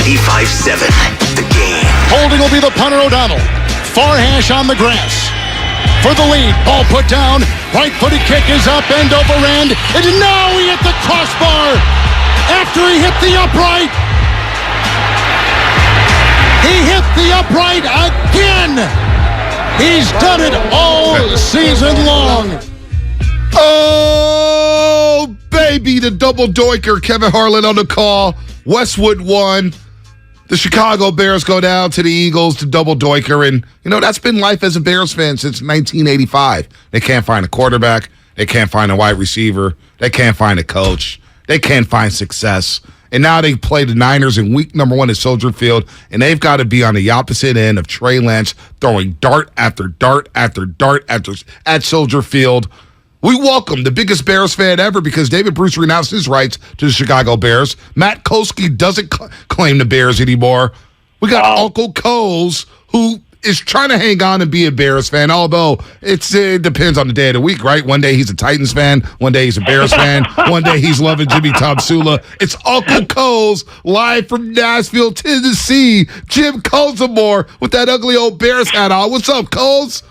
95.7, The Game. Holding will be the punter, O'Donnell. Far hash on the grass. For the lead, ball put down. Right-footed kick is up, end over end. And now he hit the crossbar after he hit the upright. He hit the upright again. He's done it all season long. Oh, baby, the double doinker. Kevin Harlan on the call. Westwood won. The Chicago Bears go down to the Eagles to double doinker. And, that's been life as a Bears fan since 1985. They can't find a quarterback. They can't find a wide receiver. They can't find a coach. They can't find success. And now they play the Niners in week number 1 at Soldier Field, and they've got to be on the opposite end of Trey Lance throwing dart after dart after dart at Soldier Field. We welcome the biggest Bears fan ever because David Bruce renounced his rights to the Chicago Bears. Matt Kolsky doesn't claim the Bears anymore. We got Uncle Coles, who is trying to hang on and be a Bears fan, although it depends on the day of the week, right? One day he's a Titans fan, one day he's a Bears fan, one day he's loving Jimmy Tomsula. It's Uncle Coles live from Nashville, Tennessee. Jim Kozimor with that ugly old Bears hat on. What's up, Coles?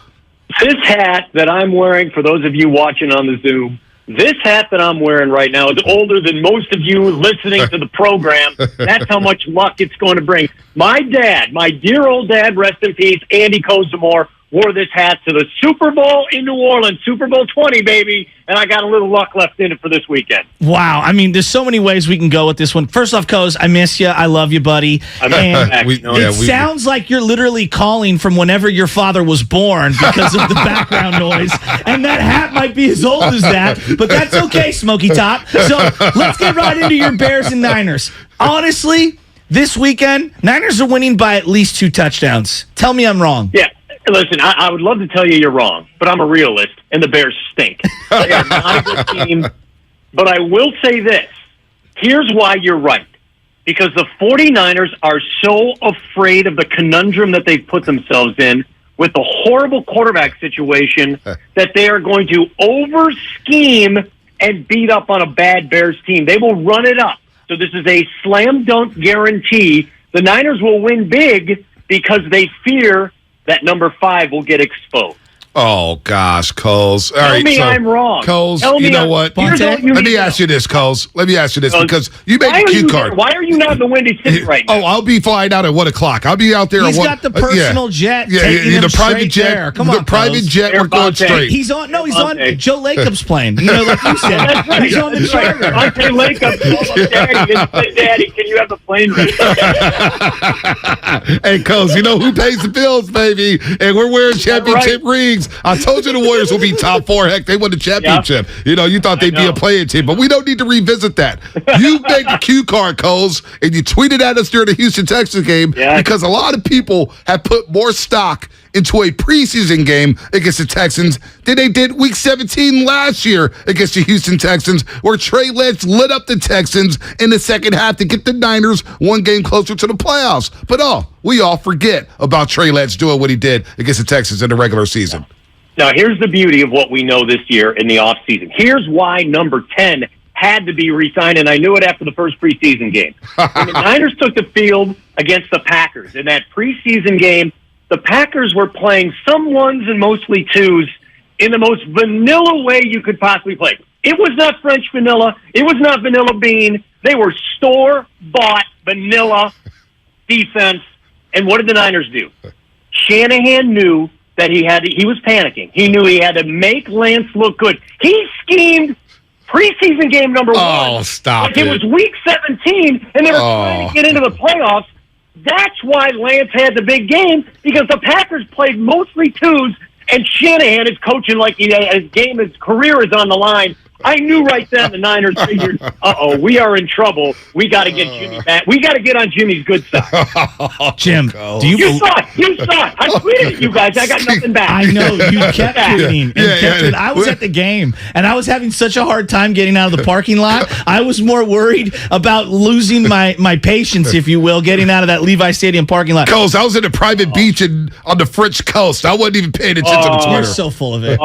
This hat that I'm wearing, for those of you watching on the Zoom, this hat that I'm wearing right now is older than most of you listening to the program. That's how much luck it's going to bring. My dad, my dear old dad, rest in peace, Andy Kozimor, wore this hat to the Super Bowl in New Orleans, Super Bowl 20, baby, and I got a little luck left in it for this weekend. Wow. I mean, there's so many ways we can go with this one. First off, Coz, I miss you. I love you, buddy. It sounds like you're literally calling from whenever your father was born because of the background noise, and that hat might be as old as that, but that's okay, Smokey Top. So let's get right into your Bears and Niners. Honestly, this weekend, Niners are winning by at least 2 touchdowns. Tell me I'm wrong. Yeah. Listen, I would love to tell you you're wrong, but I'm a realist, and the Bears stink. They are not a good team. But I will say this. Here's why you're right. Because the 49ers are so afraid of the conundrum that they've put themselves in with the horrible quarterback situation that they are going to over-scheme and beat up on a bad Bears team. They will run it up. So this is a slam-dunk guarantee. The Niners will win big because they fear that number 5 will get exposed. Oh, gosh, Coles. Tell me I'm wrong. Coles, you know what? Let me ask you this, Coles. Let me ask you this, because you made the cue card. Why are you not in the Windy City right now? Oh, I'll be flying out at 1 o'clock. I'll be out there He's got the personal jet taking him the private straight jet. there. Come on, the private jet, we're going straight. He's on Joe Lacob's plane. Like you said. He's on the charter. Andre Lacob called Daddy and said, Daddy, can you have the plane ready? Hey, Coles, you know who pays the bills, baby? And we're wearing championship rings. I told you the Warriors will be top 4. Heck, they won the championship. Yep. You thought they'd be a playing team, but we don't need to revisit that. You made the cue card, Coles, and you tweeted at us during the Houston-Texans game because a lot of people have put more stock into a preseason game against the Texans than they did Week 17 last year against the Houston Texans, where Trey Lance lit up the Texans in the second half to get the Niners 1 game closer to the playoffs. But we all forget about Trey Lance doing what he did against the Texans in the regular season. Now, here's the beauty of what we know this year in the offseason. Here's why number 10 had to be re-signed, and I knew it after the first preseason game. When the Niners took the field against the Packers in that preseason game, the Packers were playing some 1s and mostly 2s in the most vanilla way you could possibly play. It was not French vanilla. It was not vanilla bean. They were store-bought vanilla defense. And what did the Niners do? Shanahan knew that he was panicking. He knew he had to make Lance look good. He schemed preseason game number 1. Oh, stop it. It was week 17, and they were trying to get into the playoffs. That's why Lance had the big game, because the Packers played mostly 2s, and Shanahan is coaching like his career is on the line. I knew right then the Niners figured, we are in trouble. We got to get Jimmy back. We got to get on Jimmy's good side. Jim, you saw it. You saw it. I tweeted at you guys. I got nothing back. I know. You kept tweeting. I was at the game, and I was having such a hard time getting out of the parking lot. I was more worried about losing my patience, if you will, getting out of that Levi Stadium parking lot. Coles, I was at a private beach on the French coast. I wasn't even paying attention to Twitter. You're so full of it.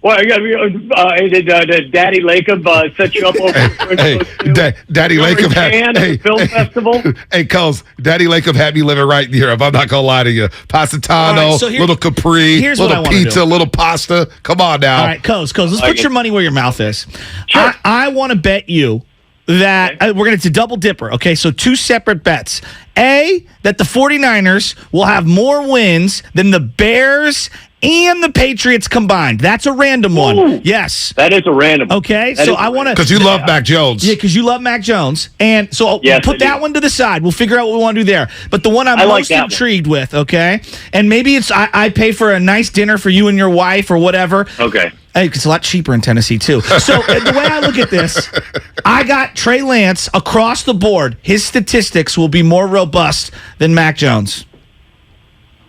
Well, did Daddy Lacob set you up over Daddy Lacob had the film festival? Hey, Coles, Daddy Lacob had me living right in Europe. I'm not gonna lie to you. Positano, Right, so little Capri, little pizza, little pasta. Come on now. All right, Coles, let's put your money where your mouth is. Sure. I want to bet you that we're going to double dipper. Okay, so 2 separate bets. A, that the 49ers will have more wins than the Bears and the Patriots combined. That's a random one. Ooh, yes. That is a random one. Okay, so I want to... Because you love Mac Jones. Yeah, because you love Mac Jones. And so put that one to the side. We'll figure out what we want to do there. But the one I'm most intrigued with, okay? And maybe it's I pay for a nice dinner for you and your wife or whatever. Okay. Hey, it's a lot cheaper in Tennessee, too. So the way I look at this, I got Trey Lance across the board. His statistics will be more robust than Mac Jones.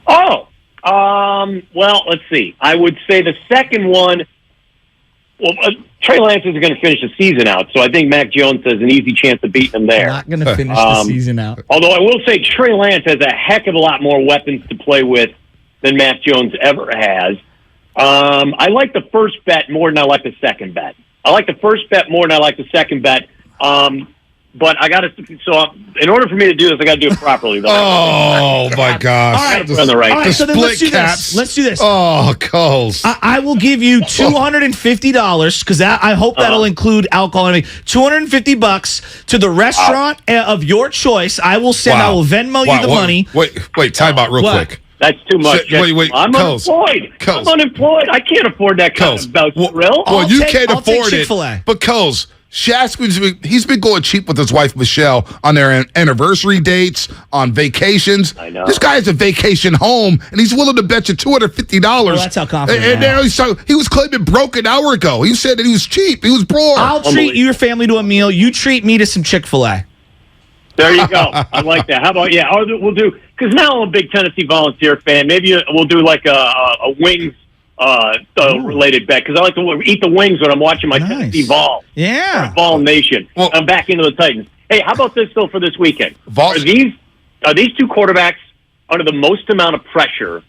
Oh, well, let's see. I would say the second one, well, Trey Lance isn't going to finish the season out, so I think Mac Jones has an easy chance of beating him there. Not going to finish the season out. Although I will say Trey Lance has a heck of a lot more weapons to play with than Mac Jones ever has. I like the first bet more than I like the second bet. I like the first bet more than I like the second bet. But I got to. So in order for me to do this, I got to do it properly. Though. Oh my gosh! All right, on the right. All right, so then let's do this. Let's do this. Oh, Coles. I will give you $250 because I hope that'll include alcohol. $250 to the restaurant of your choice. I will send. I will Venmo you the money. Wait, time out real quick. That's too much. Wait, I'm unemployed. I'm unemployed. I can't afford that kind of thrill. Well, you can't afford it. Chick-fil-A. But Coles, he's been going cheap with his wife Michelle on their anniversary dates, on vacations. I know. This guy has a vacation home, and he's willing to bet you $250. Well, that's how confident And now he was claiming broke an hour ago. He said that he was cheap. He was broke. I'll treat your family to a meal. You treat me to some Chick-fil-A. There you go. I like that. How about we'll do, because now I'm a big Tennessee Volunteer fan. Maybe we'll do like a wings related bet, because I like to eat the wings when I'm watching my Tennessee Vol. Yeah. Vol Nation. Well, I'm back into the Titans. Hey, how about this though for this weekend? Are these two quarterbacks under the most amount of pressure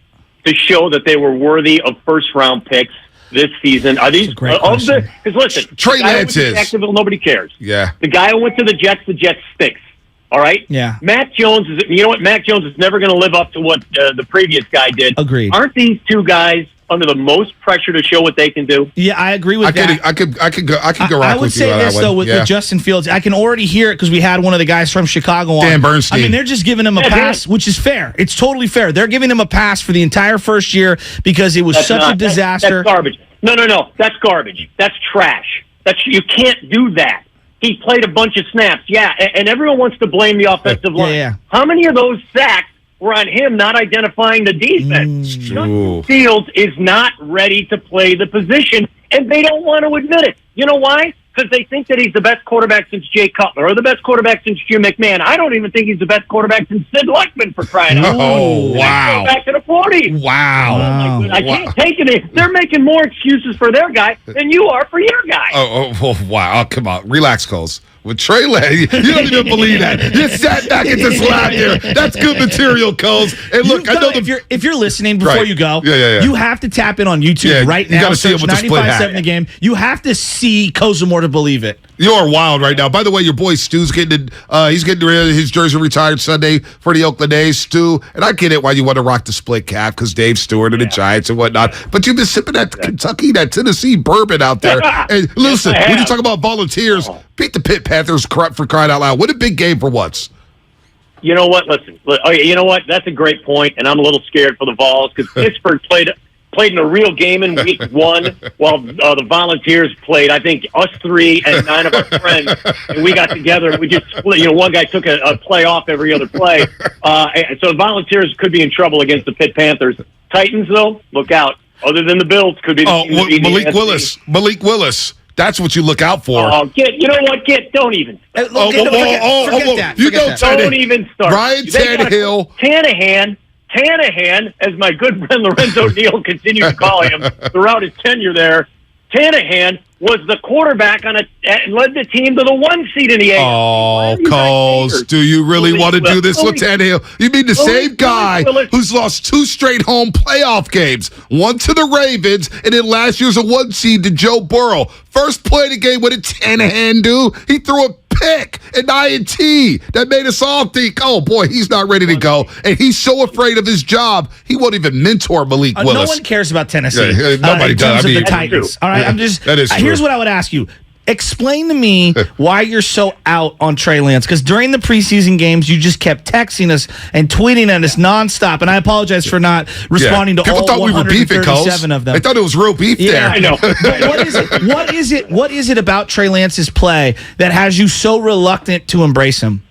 to show that they were worthy of first round picks this season? Are these because listen, Trey Lance is Jacksonville, nobody cares. Yeah. The guy who went to the Jets stinks. All right? Yeah. Mac Jones you know what? Mac Jones is never going to live up to what the previous guy did. Agreed. Aren't these two guys under the most pressure to show what they can do? Yeah, I agree with that. I could go rock with you on that one. I would say this, though, with Justin Fields. I can already hear it because we had one of the guys from Chicago on. Dan Bernstein. I mean, they're just giving him a pass, which is fair. It's totally fair. They're giving him a pass for the entire first year because it was such a disaster. That's garbage. No. That's garbage. That's trash. You can't do that. He played a bunch of snaps, and everyone wants to blame the offensive line. Yeah. How many of those sacks were on him not identifying the defense? Justin Fields is not ready to play the position, and they don't want to admit it. You know why? Because they think that he's the best quarterback since Jay Cutler or the best quarterback since Jim McMahon. I don't even think he's the best quarterback since Sid Luckman, for crying out loud. Oh, wow. Back to the 40s. Wow. I can't take it. They're making more excuses for their guy than you are for your guy. Oh, wow. Oh, come on. Relax, Coles. With Trey Lance, you don't even believe that. You sat back and just laughed there. That's good material, Coles. And look, I know if you're listening before you go, yeah. You have to tap in on YouTube right now. You got to see him with the split hat. The game. You have to see Kozimor to believe it. You're wild right now. By the way, your boy Stu's he's getting his jersey retired Sunday for the Oakland A's, Stu. And I get it why you want to rock the split cap because Dave Stewart and the Giants and whatnot. But you've been sipping that Kentucky, that Tennessee bourbon out there. And listen, when you talk about Volunteers, beat the Pitt Panthers for crying out loud. What a big game for once. You know what? Listen. You know what? That's a great point, and I'm a little scared for the Vols because Pittsburgh played in a real game in week 1 while the Volunteers played, I think, us 3 and 9 of our friends, and we got together and we just split. One guy took a play off every other play. So the Volunteers could be in trouble against the Pitt Panthers. Titans, though, look out. Other than the Bills, could be the team Malik Willis. That's what you look out for. You know what? Don't even. Forget that. Don't even start. Ryan Tannehill. Tannehill, as my good friend Lorenzo Neal continued to call him throughout his tenure there, Tannehill was the quarterback and led the team to the 1 seed in the AFC. Oh, Coles, do you really want to do this with Tannehill? You mean the same guy who's lost 2 straight home playoff games, one to the Ravens, and then last year's a 1 seed to Joe Burrow. First play of the game, what did Tannehill do? He threw a pick, an INT that made us all think, oh boy, he's not ready to go, and he's so afraid of his job he won't even mentor Malik Willis. No one cares about Tennessee. Nobody does. The Titans. All right, here's what I would ask you. Explain to me why you're so out on Trey Lance, because during the preseason games, you just kept texting us and tweeting at us nonstop, and I apologize for not responding to all 137 of them. They thought it was real beef there. I know. What is it about Trey Lance's play that has you so reluctant to embrace him?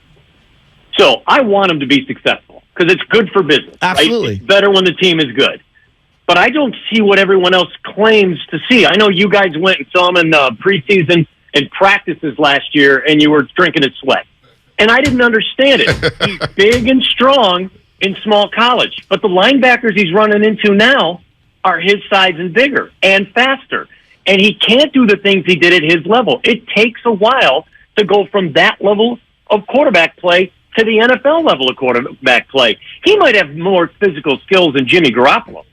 So I want him to be successful because it's good for business. Absolutely. Right? It's better when the team is good. But I don't see what everyone else claims to see. I know you guys went and saw him in preseason and practices last year, and you were drinking his sweat. And I didn't understand it. He's big and strong in small college, but the linebackers he's running into now are his size and bigger and faster. And he can't do the things he did at his level. It takes a while to go from that level of quarterback play to the NFL level of quarterback play. He might have more physical skills than Jimmy Garoppolo.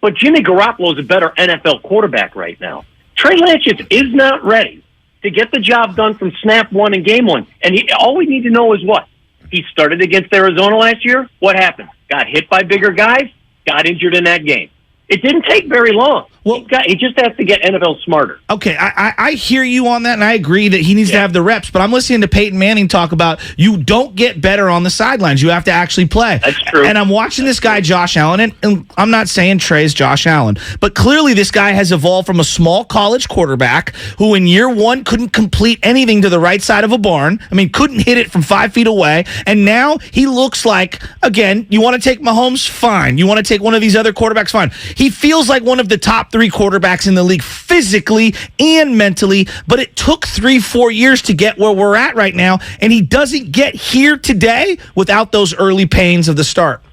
But Jimmy Garoppolo is a better NFL quarterback right now. Trey Lance just is not ready to get the job done from snap one and game one. And all we need to know is what? He started against Arizona last year. What happened? Got hit by bigger guys, got injured in that game. It didn't take very long. Well, he just has to get NFL smarter. Okay, I hear you on that, and I agree that he needs to have the reps, but I'm listening to Peyton Manning talk about you don't get better on the sidelines. You have to actually play. That's true. And I'm watching this guy, Josh Allen, and I'm not saying Trey's Josh Allen, but clearly this guy has evolved from a small college quarterback who in year one couldn't complete anything to the right side of a barn. I mean, couldn't hit it from 5 feet away, and now he looks like, again, you want to take Mahomes? Fine. You want to take one of these other quarterbacks? Fine. He feels like one of the top 3 quarterbacks in the league physically and mentally, but it took 3-4 years to get where we're at right now, and he doesn't get here today without those early pains of the start.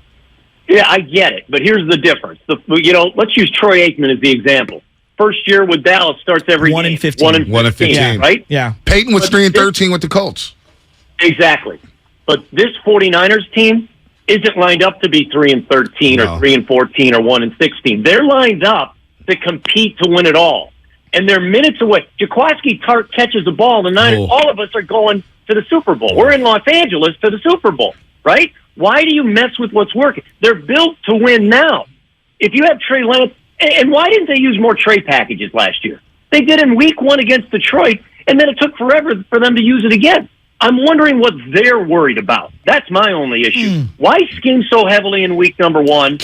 Yeah, I get it, but here's the difference. Let's use Troy Aikman as the example. First year with Dallas starts every 1 game. in 15. 1 in 15. Yeah. Right? Yeah. Peyton was 3-13 with the Colts. Exactly. But this 49ers team isn't lined up to be 3-13 or 3-14 or 1-16. They're lined up to compete to win it all. And they're minutes away. Jaquiski Tartt catches the ball, the Niners, all of us are going to the Super Bowl. We're in Los Angeles to the Super Bowl, right? Why do you mess with what's working? They're built to win now. If you have Trey Lance, and why didn't they use more Trey packages last year? They did in week 1 against Detroit, and then it took forever for them to use it again. I'm wondering what they're worried about. That's my only issue. Why scheme so heavily in week number 1?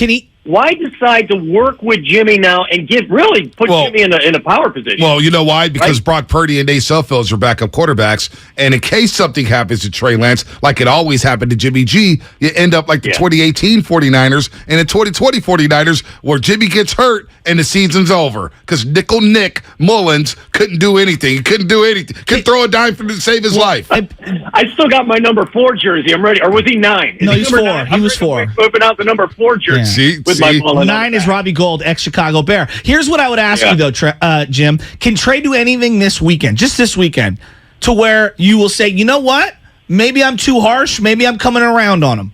Why decide to work with Jimmy now and put Jimmy in a power position? Well, you know why? Because Brock Purdy and Nate Sudfeld are backup quarterbacks, and in case something happens to Trey Lance, like it always happened to Jimmy G, you end up like the 2018 49ers and the 2020 49ers, where Jimmy gets hurt and the season's over because Nickel Nick Mullins couldn't do anything. He couldn't do anything. Couldn't throw a dime to save his life. I still got my number 4 jersey. I'm ready. Or was he 9? No, he's 4. He was 4. Flipping out the number 4 jersey. Yeah. My 9 is Robbie Gold, ex-Chicago Bear. Here's what I would ask you, though, Jim. Can Trey do anything this weekend, just this weekend, to where you will say, you know what? Maybe I'm too harsh. Maybe I'm coming around on him.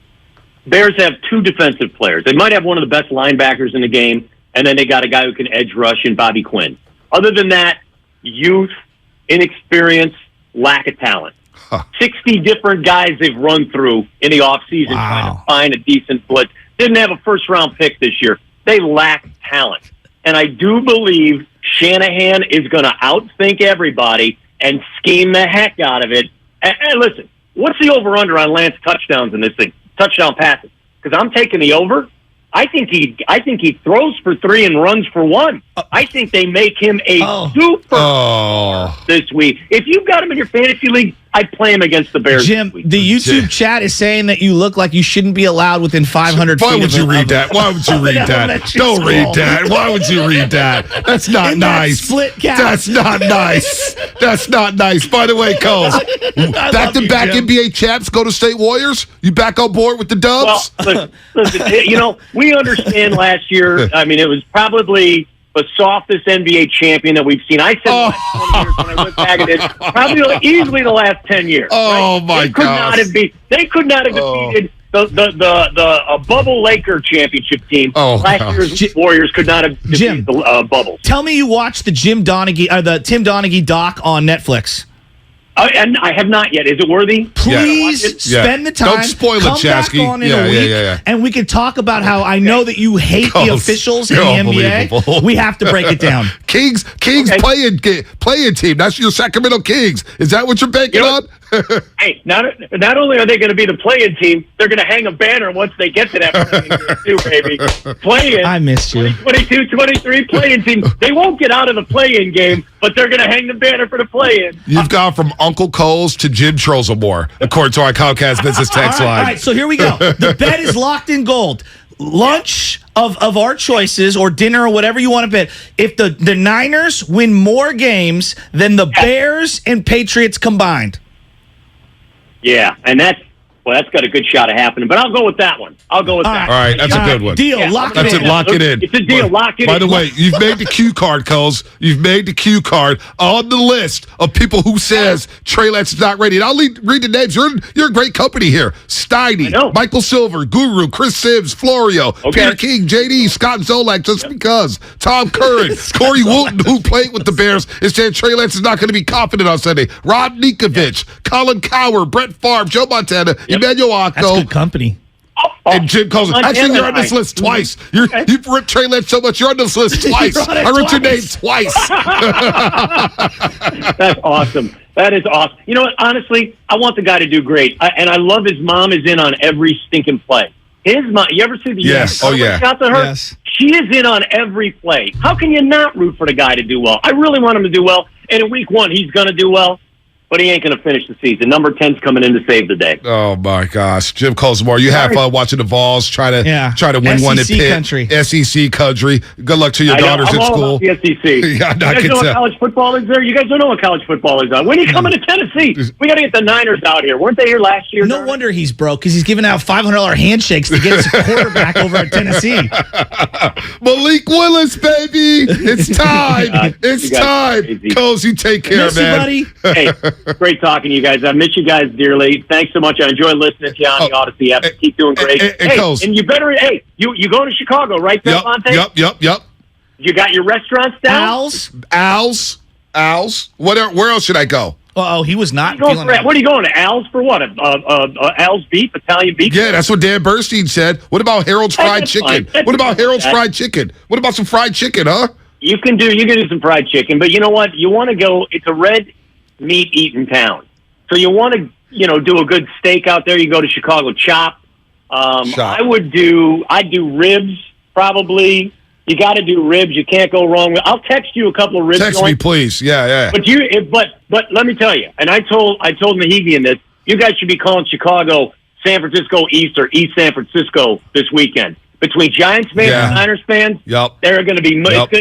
Bears have 2 defensive players. They might have one of the best linebackers in the game, and then they got a guy who can edge rush in Bobby Quinn. Other than that, youth, inexperience, lack of talent. 60 different guys they've run through in the offseason trying to find a decent blitz. Didn't have a first-round pick this year. They lack talent. And I do believe Shanahan is going to outthink everybody and scheme the heck out of it. And listen, what's the over-under on Lance touchdowns in this thing? Touchdown passes. Because I'm taking the over. I think he throws for 3 and runs for 1. I think they make him a super this week. If you've got him in your fantasy league, I'd play him against the Bears. Jim, the YouTube chat is saying that you look like you shouldn't be allowed within 500 feet. Why would you read that? Why would you read that? Don't read that. Why would you read that? That's not nice. Split cap. That's not nice. That's not nice. By the way, Coles, back-to-back NBA champs, Golden State Warriors. You back on board with the Dubs? Well, listen, we understand last year. I mean, it was probably the softest NBA champion that we've seen. I said the last 20 years when I went back at it, probably easily the last 10 years. Oh, right? my God. They could not have defeated the bubble Laker championship team. Last year's Warriors could not have defeated the Bubbles. Tell me you watched the Tim Donaghy doc on Netflix. And I have not yet. Is it worthy? Please spend the time. Don't spoil it, Come Chasky. back on in a week, and we can talk about how I know that you hate the officials in the NBA. We have to break it down. Kings playing team. That's your Sacramento Kings. Is that what you're banking on? Hey, not only are they going to be the play-in team, they're going to hang a banner once they get to that play-in too, baby. Play-in. I missed you. 22-23 play-in team. They won't get out of the play-in game, but they're going to hang the banner for the play-in. You've gone from Uncle Coles to Jim Trozomore, according to our Comcast business text line. All right, so here we go. The bet is locked in gold. Lunch of our choices or dinner or whatever you want to bet. If the Niners win more games than the Bears and Patriots combined. Yeah, and that's got a good shot of happening. But I'll go with that one. I'll go with that. All right, that's a good one. Deal. Lock it in. That's it. Lock it in. It's a deal. Lock it in. By the way, you've made the cue card, Coles. You've made the cue card on the list of people who says Trey Lance is not ready. And I'll read the names. You're a great company here. Steiny, Michael Silver, Guru, Chris Sims, Florio, Peter King, JD, Scott Zolak, just because. Tom Curran, Corey Woolton, who played with the Bears, is saying Trey Lance is not going to be confident on Sunday. Rob Ninkovich, Colin Cowher, Brett Favre, Joe Montana, Emmanuel Ocko. Good company. And Jim Coles. Actually, you're on this list twice. You've ripped Trey Lance so much, you're on this list twice. I ripped your name twice. That's awesome. That is awesome. You know what? Honestly, I want the guy to do great. And I love his mom is in on every stinking play. His mom, you ever see the Yes. Oh, yeah. Out to her? Yes. She is in on every play. How can you not root for the guy to do well? I really want him to do well. And in week 1, he's going to do well. But he ain't going to finish the season. Number 10's coming in to save the day. Oh, my gosh. Jim Kozimor, you have fun watching the Vols try to win one at Pitt. Country. SEC country. Good luck to your daughters at school. About the SEC. You guys know what college football is there? You guys don't know what college football is. When are you coming to Tennessee? We got to get the Niners out here. Weren't they here last year? No wonder he's broke, because he's giving out $500 handshakes to get his quarterback over at Tennessee. Malik Willis, baby. It's time. It's time. Coz, you take care, man. You, buddy. Hey, great talking to you guys. I miss you guys dearly. Thanks so much. I enjoy listening to you on the Odyssey app. Keep doing great. And you better, you going to Chicago, right there, Monte? Yep. You got your restaurants down? Al's. Where else should I go? Oh, he was not. What are you going to Al's for? What? Al's beef, Italian beef? Yeah, that's what Dan Bernstein said. What about Harold's Fried Chicken? What about Harold's Fried Chicken? What about some fried chicken, huh? You can do some fried chicken, but you know what? You want to go. It's a red meat eating town, so you want to do a good steak out there. You go to Chicago Chop. I'd do ribs probably. You got to do ribs. You can't go wrong with. I'll text you a couple of ribs. Text me, please. Yeah. But let me tell you, and I told Mahegian this. You guys should be calling Chicago San Francisco East or East San Francisco this weekend. Between Giants fans and Niners fans, they're going to be.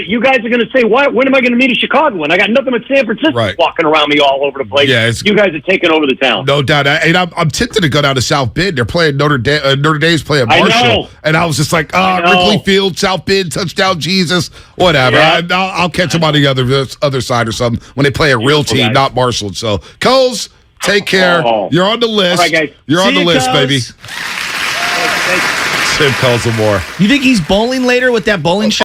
You guys are going to say, "What? When am I going to meet a Chicago one? I got nothing but San Francisco walking around me all over the place." Yeah, you guys are taking over the town. No doubt. I'm tempted to go down to South Bend. They're playing Notre Dame's playing Marshall, and I was just like, Wrigley Field, South Bend, touchdown, Jesus, whatever. Yeah. I'll catch them on the other side or something when they play a real team, not Marshall. So, Coles, take care. You're on the list. All right, guys. You're on the list, baby. Tim Kozimor. You think he's bowling later with that bowling shot?